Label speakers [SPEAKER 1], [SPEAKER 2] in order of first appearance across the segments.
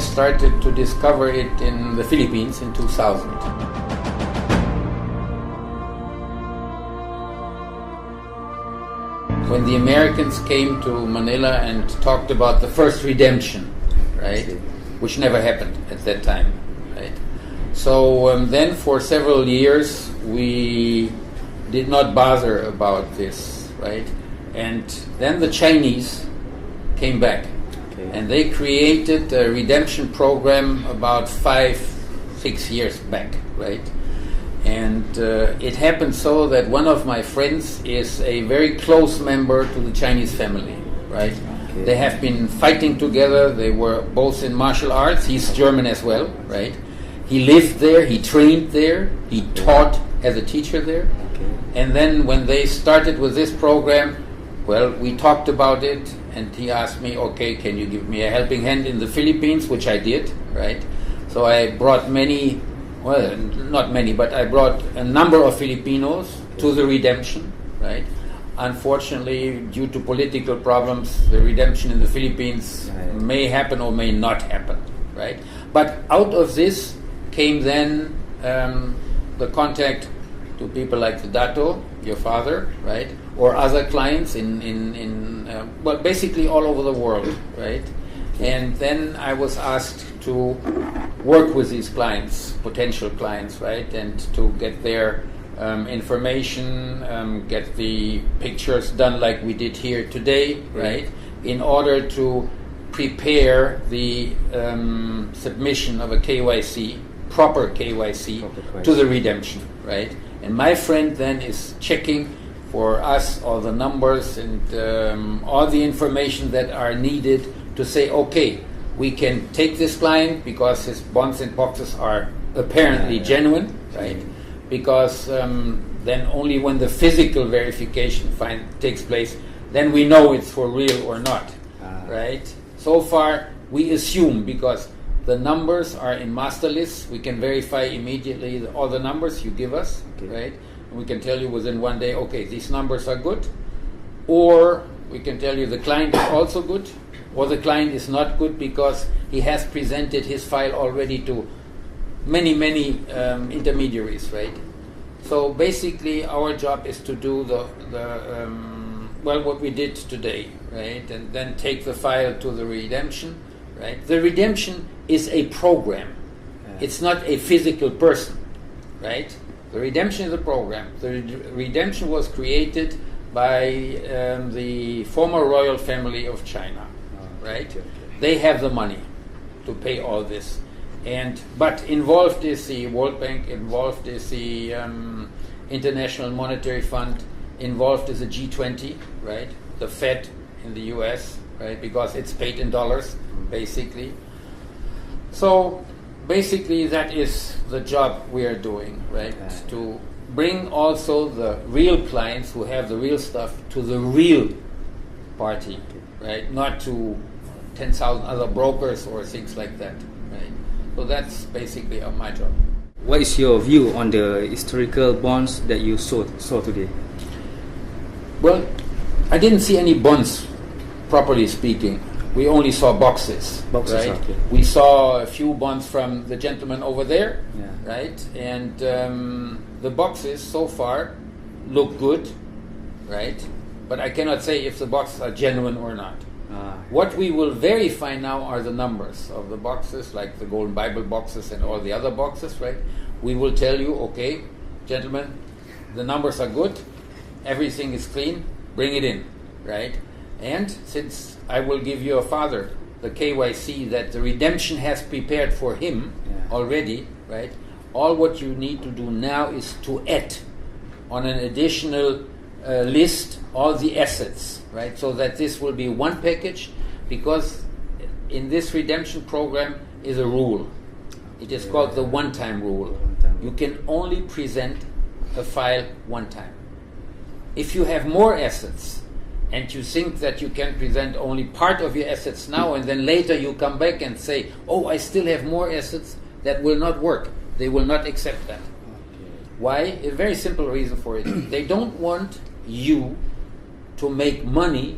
[SPEAKER 1] started to discover it in the Philippines in 2000. When the Americans came to Manila and talked about the first redemption, right, which never happened at that time, right? So then for several years we did not bother about this, right? And then the Chinese came back, and they created a redemption program about 5-6 years back, right? And it happened so that one of my friends is a very close member to the Chinese family, right? Okay. They have been fighting together. They were both in martial arts. He's German as well, right? He lived there. He trained there. He taught as a teacher there. Okay. And then when they started with this program, well, we talked about it, and he asked me, okay, can you give me a helping hand in the Philippines, which I did, right? So I brought many, well, not many, but I brought a number of Filipinos to the redemption, right? Unfortunately, due to political problems, the redemption in the Philippines may happen or may not happen, right? But out of this came then the contact to people like the Dato, your father, right? Or other clients well, basically all over the world, right? And then I was asked to work with these clients, potential clients, right? And to get their information, get the pictures done like we did here today, right? In order to prepare the submission of a KYC, proper KYC, to the redemption, right? And my friend then is checking for us all the numbers and all the information that are needed to say, okay, we can take this client because his bonds and boxes are apparently genuine, right? Because then only when the physical verification takes place, then we know it's for real or not, right? So far, we assume because the numbers are in master lists, we can verify immediately all the numbers you give us, right? And we can tell you within one day, okay, these numbers are good, or we can tell you the client is also good, or the client is not good because he has presented his file already to many intermediaries, right? So basically, our job is to do what we did today, right? And then take the file to the redemption, right? The redemption is a program. It's not a physical person, right? The redemption is a program. The redemption was created by the former royal family of China, right? They have the money to pay all this. But involved is the World Bank, involved is the International Monetary Fund, involved is the G20, right? The Fed in the US, right? Because it's paid in dollars, basically. So basically that is the job we are doing, right? To bring also the real clients who have the real stuff to the real party, right? Not to 10,000 other brokers or things like that, right? So that's basically my job.
[SPEAKER 2] What is your view on the historical bonds that you saw today?
[SPEAKER 1] Well, I didn't see any bonds, properly speaking. We only saw boxes, right? Okay. We saw a few bonds from the gentleman over there, right? And the boxes so far look good, right? But I cannot say if the boxes are genuine or not. What we will verify now are the numbers of the boxes, like the Golden Bible boxes and all the other boxes, right? We will tell you, okay, gentlemen, the numbers are good, everything is clean, bring it in, right? And since I will give your father the KYC that the redemption has prepared for him already, right? All what you need to do now is to add on an additional list all the assets, right? So that this will be one package, because in this redemption program is a rule. It is called the one-time rule. You can only present a file one time. If you have more assets and you think that you can present only part of your assets now and then later you come back and say, oh, I still have more assets, that will not work. They will not accept that. Why? A very simple reason for it. They don't want you to make money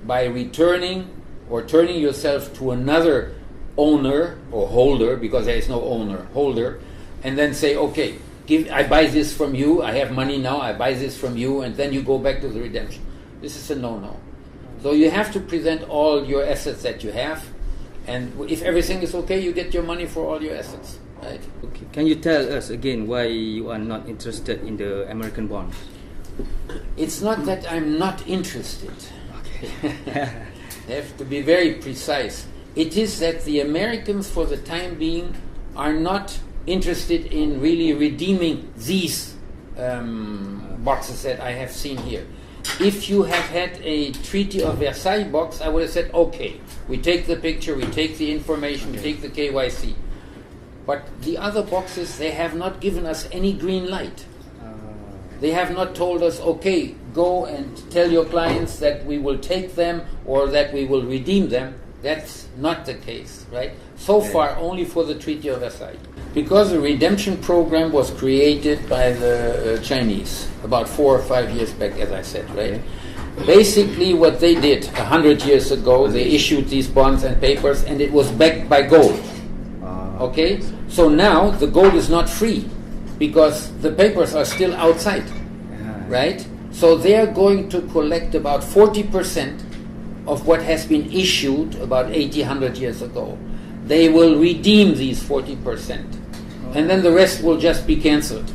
[SPEAKER 1] by returning or turning yourself to another owner or holder, because there is no owner, holder, and then say, okay, I buy this from you, I have money now, I buy this from you, and then you go back to the redemption. This is a no-no. So you have to present all your assets that you have, and if everything is okay, you get your money for all your assets. Right?
[SPEAKER 2] Okay. Can you tell us again why you are not interested in the American bonds?
[SPEAKER 1] It's not that I'm not interested.
[SPEAKER 2] Okay.
[SPEAKER 1] I have to be very precise. It is that the Americans, for the time being, are not interested in really redeeming these boxes that I have seen here. If you have had a Treaty of Versailles box, I would have said, okay, we take the picture, we take the information, we take the KYC. But the other boxes, they have not given us any green light. They have not told us, okay, go and tell your clients that we will take them or that we will redeem them. That's not the case, right? So far, only for the Treaty of Versailles. Because the redemption program was created by the Chinese about 4 or 5 years back, as I said, right? Basically, what they did 100 years ago, they issued these bonds and papers, and it was backed by gold. Okay? So now the gold is not free because the papers are still outside, right? So they are going to collect about 40% of what has been issued about 100 years ago. They will redeem these 40%, and then the rest will just be cancelled.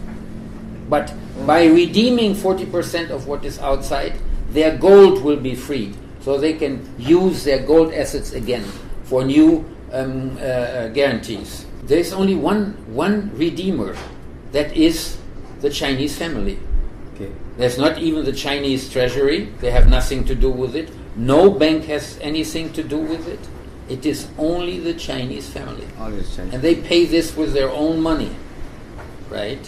[SPEAKER 1] But by redeeming 40% of what is outside, their gold will be freed, so they can use their gold assets again for new guarantees. There is only one redeemer, that is the Chinese family.
[SPEAKER 2] Okay.
[SPEAKER 1] There's not even the Chinese treasury. They have nothing to do with it. No bank has anything to do with it. It is only the Chinese family. And they pay this with their own money, right?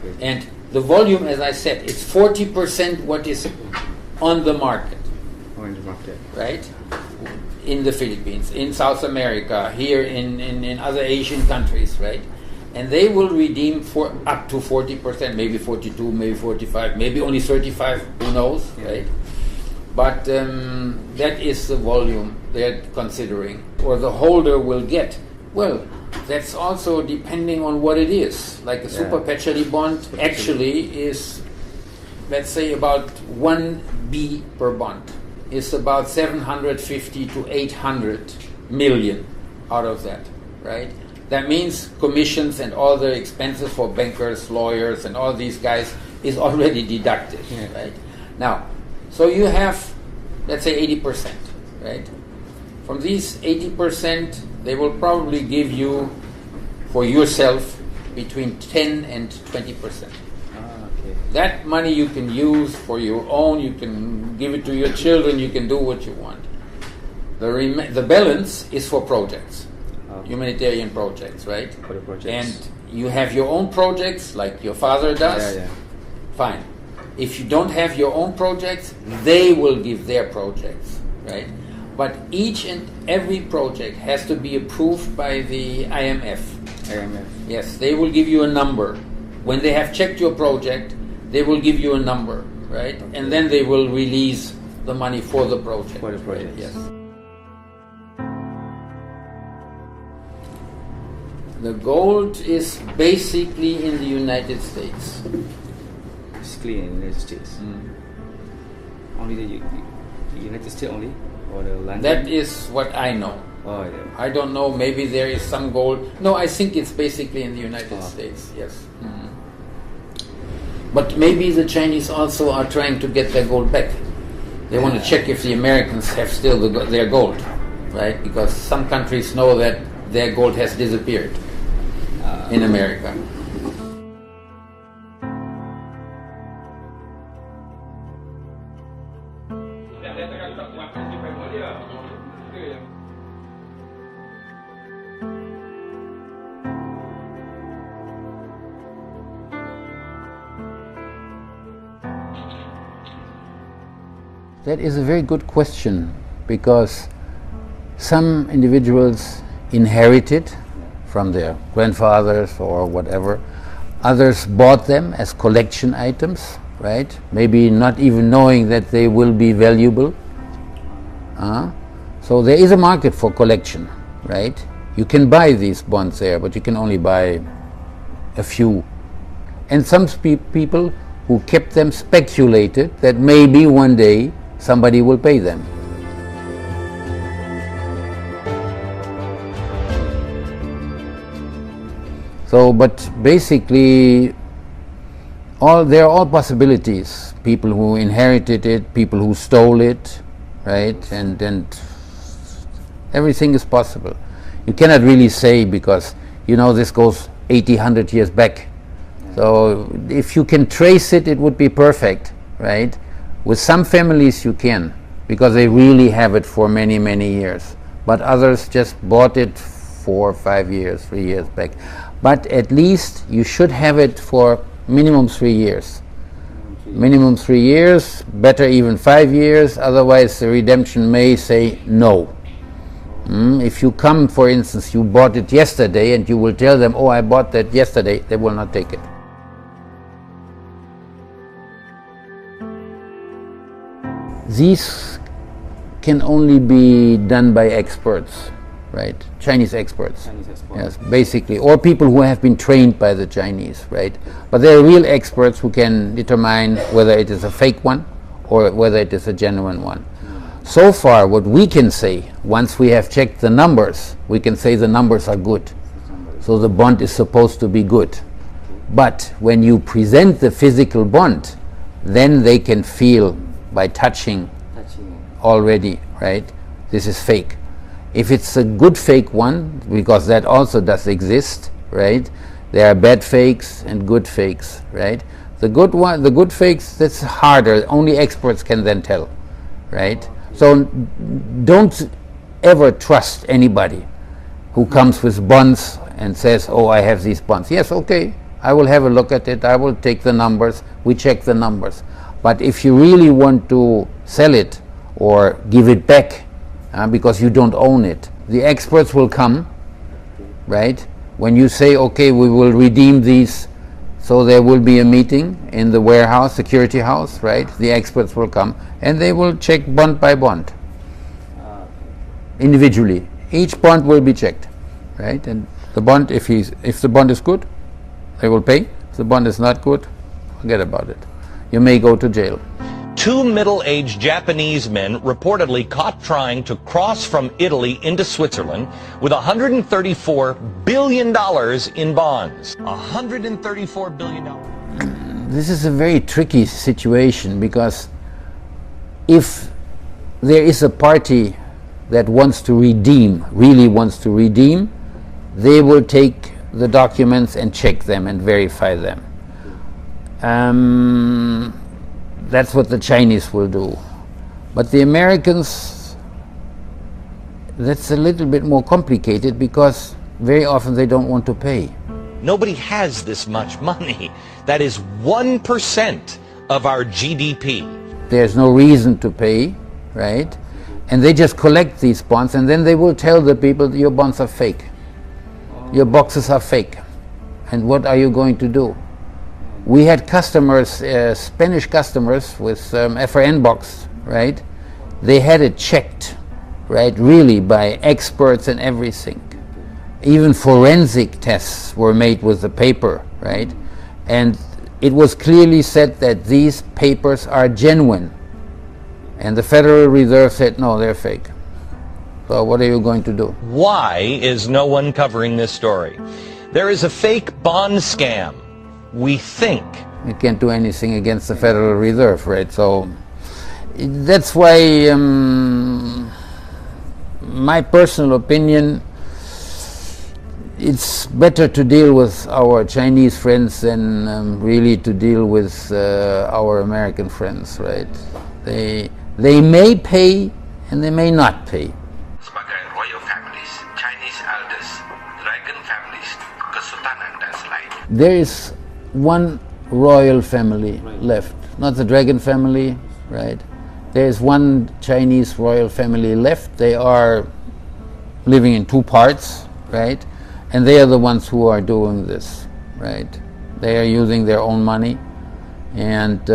[SPEAKER 2] Okay.
[SPEAKER 1] And the volume, as I said, it's 40% what is on the market.
[SPEAKER 2] On the market.
[SPEAKER 1] Right? In the Philippines, in South America, here in other Asian countries, right? And they will redeem for up to 40%, maybe 42, maybe 45, maybe only 35, who knows, right? But that is the volume they're considering, or the holder will get. Well, that's also depending on what it is. Like a super perpetuity bond actually is, let's say, about 1 B per bond. It's about 750 to 800 million out of that, right? That means commissions and all the expenses for bankers, lawyers, and all these guys is already deducted, right? Now, so you have, let's say, 80%, right? From these 80%, they will probably give you, for yourself, between 10 and 20%. That money you can use for your own, you can give it to your children, you can do what you want. The balance is for projects, humanitarian projects, right?
[SPEAKER 2] For the projects.
[SPEAKER 1] And you have your own projects, like your father does, fine. If you don't have your own projects, they will give their projects, right? But each and every project has to be approved by the IMF. Yes, they will give you a number. When they have checked your project, they will give you a number, right? Okay. And then they will release the money for the project.
[SPEAKER 2] For the project,
[SPEAKER 1] right? Yes. The gold is basically in the United States.
[SPEAKER 2] Basically in the United States. Only the United States only? Or the London?
[SPEAKER 1] That is what I know.
[SPEAKER 2] Oh, yeah.
[SPEAKER 1] I don't know, maybe there is some gold. No, I think it's basically in the United States, yes. But maybe the Chinese also are trying to get their gold back. They want to check if the Americans have still their gold, right? Because some countries know that their gold has disappeared in America. That is a very good question, because some individuals inherit it from their grandfathers or whatever. Others bought them as collection items, right? Maybe not even knowing that they will be valuable. So there is a market for collection, right? You can buy these bonds there, but you can only buy a few. And some people who kept them speculated that maybe one day somebody will pay them. So, but basically, there are all possibilities. People who inherited it, people who stole it, right? And everything is possible. You cannot really say, because, you know, this goes 80, 100 years back. So if you can trace it, it would be perfect, right? With some families you can, because they really have it for many, many years. But others just bought it 4, 5 years, 3 years back. But at least you should have it for minimum 3 years. Minimum 3 years, better even 5 years, otherwise the redemption may say no. If you come, for instance, you bought it yesterday and you will tell them, oh, I bought that yesterday, they will not take it. These can only be done by experts, right? Chinese experts. Yes, basically, or people who have been trained by the Chinese, right? But there are real experts who can determine whether it is a fake one or whether it is a genuine one. So far, what we can say, once we have checked the numbers, we can say the numbers are good. So the bond is supposed to be good. But when you present the physical bond, then they can feel by touching already, right? This is fake. If it's a good fake one, because that also does exist, right? There are bad fakes and good fakes, right? The good fakes, that's harder. Only experts can then tell, right? So don't ever trust anybody who comes with bonds and says, oh, I have these bonds. Yes, okay, I will have a look at it. I will take the numbers. We check the numbers. But if you really want to sell it or give it back, because you don't own it, the experts will come, right? When you say, okay, we will redeem these, so there will be a meeting in the warehouse, security house, right? The experts will come and they will check bond by bond, individually. Each bond will be checked, right? And the bond, if the bond is good, they will pay. If the bond is not good, forget about it. You may go to jail.
[SPEAKER 3] 2 middle-aged Japanese men reportedly caught trying to cross from Italy into Switzerland with $134 billion in bonds. $134 billion.
[SPEAKER 1] This is a very tricky situation, because if there is a party that wants to redeem, really wants to redeem, they will take the documents and check them and verify them. That's what the Chinese will do. But the Americans, that's a little bit more complicated, because very often they don't want to pay.
[SPEAKER 3] Nobody has this much money. That is 1% of our GDP.
[SPEAKER 1] There's no reason to pay, right? And they just collect these bonds, and then they will tell the people, your bonds are fake. Your boxes are fake. And what are you going to do? We had customers, Spanish customers with FRN box, right? They had it checked, right, really by experts and everything. Even forensic tests were made with the paper, right? And it was clearly said that these papers are genuine. And the Federal Reserve said, no, they're fake. So what are you going to do?
[SPEAKER 3] Why is no one covering this story? There is a fake bond scam. We think.
[SPEAKER 1] You can't do anything against the Federal Reserve, right? So that's why my personal opinion, it's better to deal with our Chinese friends than really to deal with our American friends, right? They may pay and they may not pay.
[SPEAKER 4] Sebagai royal families, Chinese elders, dragon families, kesultanan dan selain.
[SPEAKER 1] There is one royal family left, not the dragon family, right? There is one Chinese royal family left. They are living in 2 parts, right? And they are the ones who are doing this, right? They are using their own money, and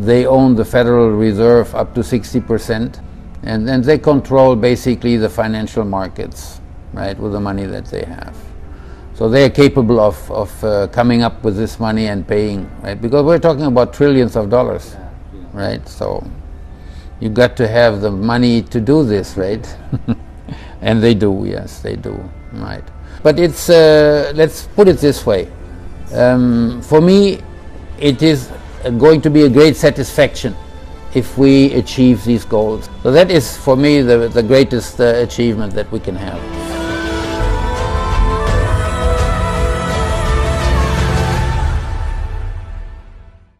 [SPEAKER 1] they own the Federal Reserve up to 60%, And they control basically the financial markets, right, with the money that they have. So they are capable of coming up with this money and paying, right? Because we're talking about trillions of dollars, right? So you got to have the money to do this, right? And they do, yes, they do, right? But it's, let's put it this way. For me, it is going to be a great satisfaction if we achieve these goals. So that is, for me, the greatest achievement that we can have.